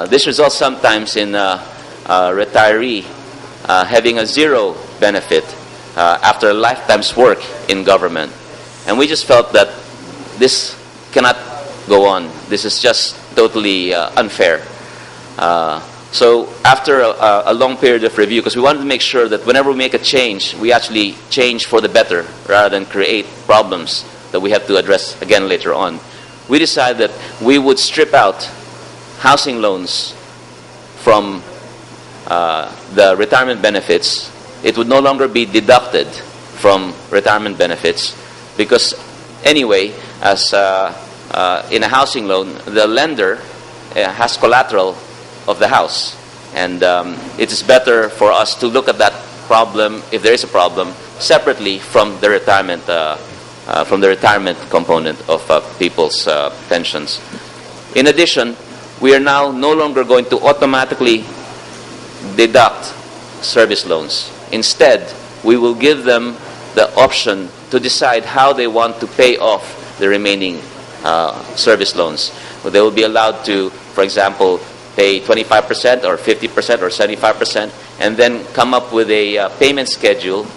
This results sometimes in a retiree having a zero benefit after a lifetime's work in government. And we just felt that this cannot go on. This is just totally unfair. So after a long period of review, because we wanted to make sure that whenever we make a change, we actually change for the better rather than create problems that we have to address again later on, we decided that we would strip out housing loans from the retirement benefits. It would no longer be deducted from retirement benefits because anyway, as in a housing loan, the lender has collateral of the house, and it is better for us to look at that problem, if there is a problem, separately from the retirement component of people's pensions. In addition, we are now no longer going to automatically deduct service loans. Instead, we will give them the option to decide how they want to pay off the remaining service loans. They will be allowed to, for example, pay 25% or 50% or 75%, and then come up with a payment schedule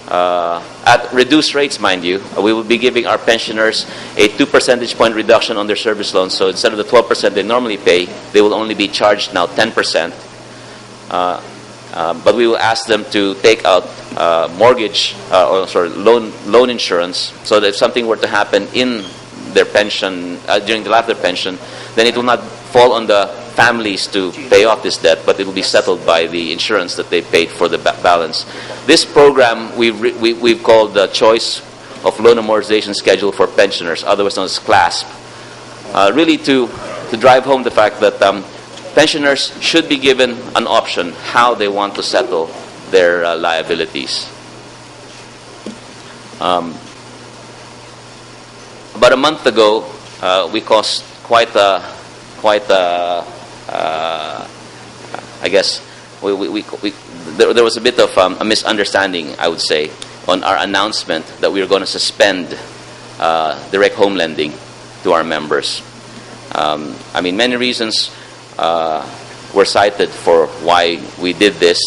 at reduced rates, mind you. We will be giving our pensioners a 2 percentage point reduction on their service loans. So instead of the 12% they normally pay, they will only be charged now 10%. But we will ask them to take out mortgage loan insurance, so that if something were to happen in their pension during the life of their pension, then it will not fall on the families to pay off this debt, but it will be settled by the insurance that they paid for the balance. This program we've called the Choice of Loan Amortization Schedule for Pensioners, otherwise known as CLASP, really to drive home the fact that pensioners should be given an option how they want to settle their liabilities. About a month ago, we caused quite a I guess there was a bit of a misunderstanding, I would say, on our announcement that we were going to suspend direct home lending to our members. I mean, many reasons were cited for why we did this.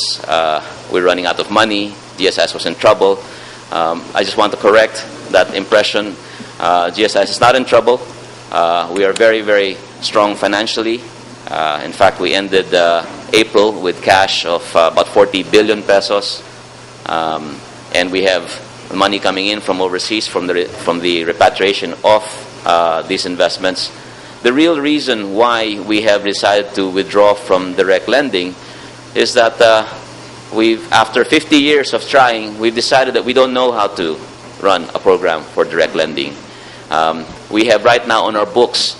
We're running out of money. GSIS was in trouble. I just want to correct that impression. GSIS is not in trouble. We are very, very strong financially. In fact, we ended April with cash of about 40 billion pesos, and we have money coming in from overseas from the repatriation of these investments. The real reason why we have decided to withdraw from direct lending is that after 50 years of trying, we've decided that we don't know how to run a program for direct lending. We have right now on our books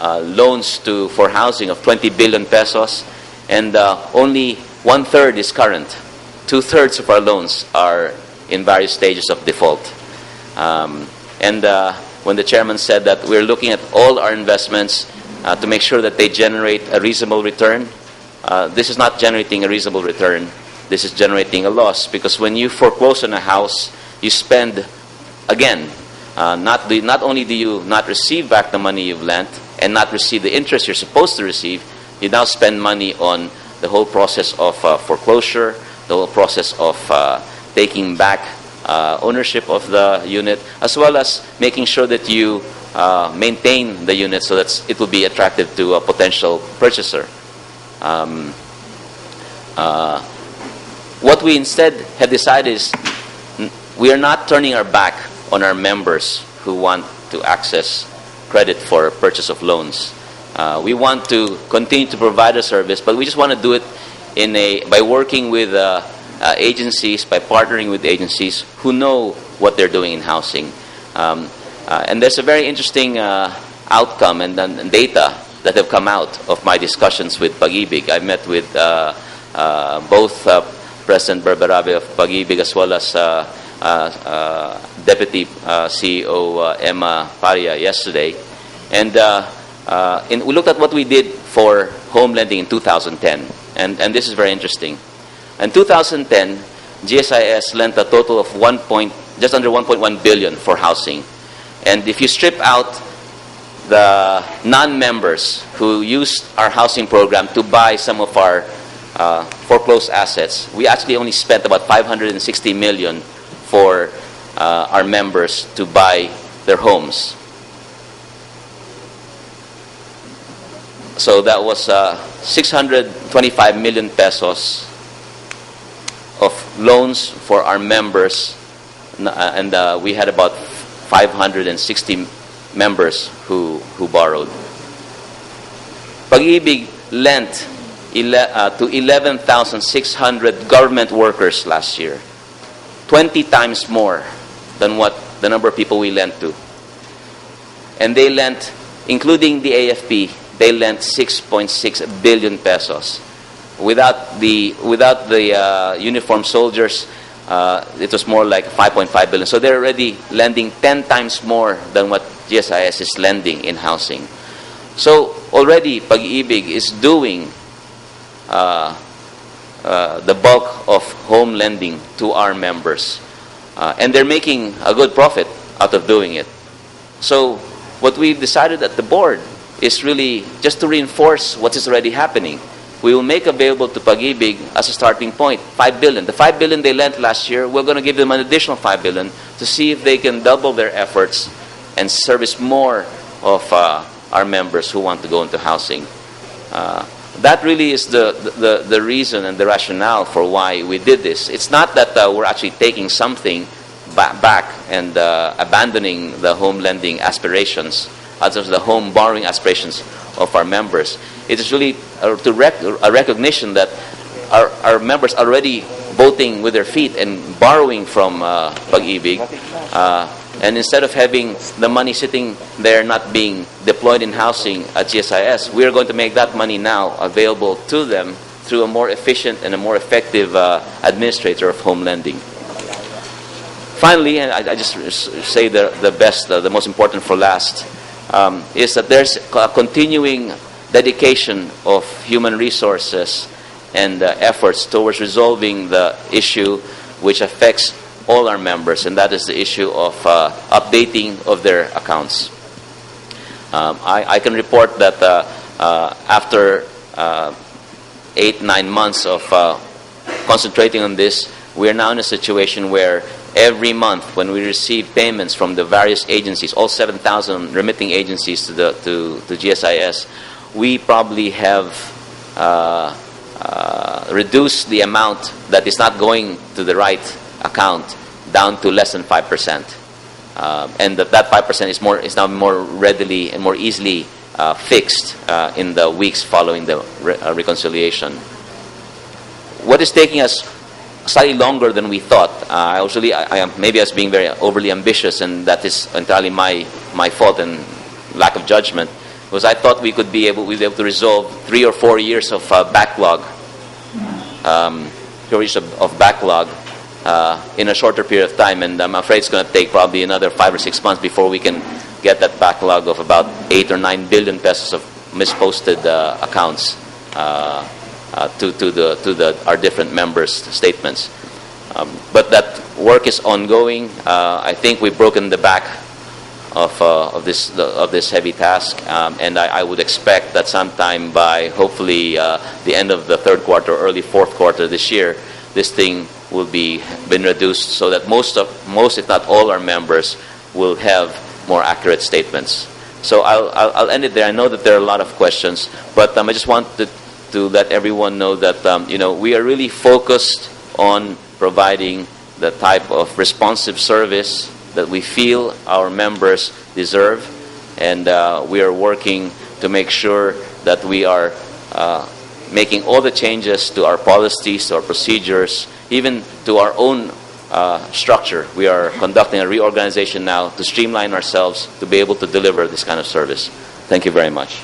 loans for housing of 20 billion pesos, and only 1/3 is current. 2/3 of our loans are in various stages of default. When the chairman said that we're looking at all our investments to make sure that they generate a reasonable return, this is not generating a reasonable return. This is generating a loss, because when you foreclose on a house, you spend again. Not only do you not receive back the money you've lent and not receive the interest you're supposed to receive, you now spend money on the whole process of foreclosure, the whole process of taking back ownership of the unit, as well as making sure that you maintain the unit so that it will be attractive to a potential purchaser. What we instead have decided is we are not turning our back on our members who want to access credit for purchase of loans. We want to continue to provide a service, but we just want to do it by working with agencies, by partnering with agencies who know what they're doing in housing. And there's a very interesting outcome and data that have come out of my discussions with Pag-ibig. I met with both President Vergara of Pag-ibig as well as Deputy CEO Emma Paria yesterday, and we looked at what we did for home lending in 2010, and this is very interesting. In 2010, GSIS lent a total of just under 1.1 billion for housing, and if you strip out the non-members who used our housing program to buy some of our foreclosed assets, we actually only spent about 560 million for our members to buy their homes. So that was 625 million pesos of loans for our members, and we had about 560 members who borrowed. Pag-ibig lent to 11,600 government workers last year, 20 times more than what the number of people we lent to. And they lent, including the AFP, they lent 6.6 billion pesos. Without the uniformed soldiers, it was more like 5.5 billion. So they're already lending 10 times more than what GSIS is lending in housing. So already Pag-ibig is doing the bulk of home lending to our members. And they're making a good profit out of doing it. So what we've decided at the board is really just to reinforce what is already happening. We will make available to Pag-ibig as a starting point 5 billion. The 5 billion they lent last year, we're going to give them an additional 5 billion to see if they can double their efforts and service more of our members who want to go into housing. That really is the reason and the rationale for why we did this. It's not that we're actually taking something back and abandoning the home lending aspirations, as of the home borrowing aspirations of our members. It is really a recognition that our members are already voting with their feet and borrowing from Pag-ibig. And instead of having the money sitting there not being deployed in housing at GSIS, we are going to make that money now available to them through a more efficient and a more effective administrator of home lending. Finally, and I just say the best, the most important for last, is that there's a continuing dedication of human resources and efforts towards resolving the issue which affects all our members, and that is the issue of updating of their accounts. I can report that after 8-9 months of concentrating on this, we are now in a situation where every month when we receive payments from the various agencies, all 7,000 remitting agencies to GSIS, we probably have reduced the amount that is not going to the right account down to less than 5%, and that 5% is now more readily and more easily fixed in the weeks following the reconciliation. What is taking us slightly longer than we thought? Maybe I was being very overly ambitious, and that is entirely my fault and lack of judgment. Because I thought we'd be able to resolve 3 or 4 years of backlog, in a shorter period of time, and I'm afraid it's going to take probably another 5 or 6 months before we can get that backlog of about 8 or 9 billion pesos of misposted accounts to our different members' statements. But that work is ongoing. I think we've broken the back of this heavy task, and I would expect that sometime by hopefully the end of the third quarter, early fourth quarter this year, this thing will been reduced so that most if not all our members will have more accurate statements. So I'll end it there. I know that there are a lot of questions, but I just want to let everyone know that we are really focused on providing the type of responsive service that we feel our members deserve, and we are working to make sure that we are making all the changes to our policies, to our procedures, even to our own structure. We are conducting a reorganization now to streamline ourselves to be able to deliver this kind of service. Thank you very much.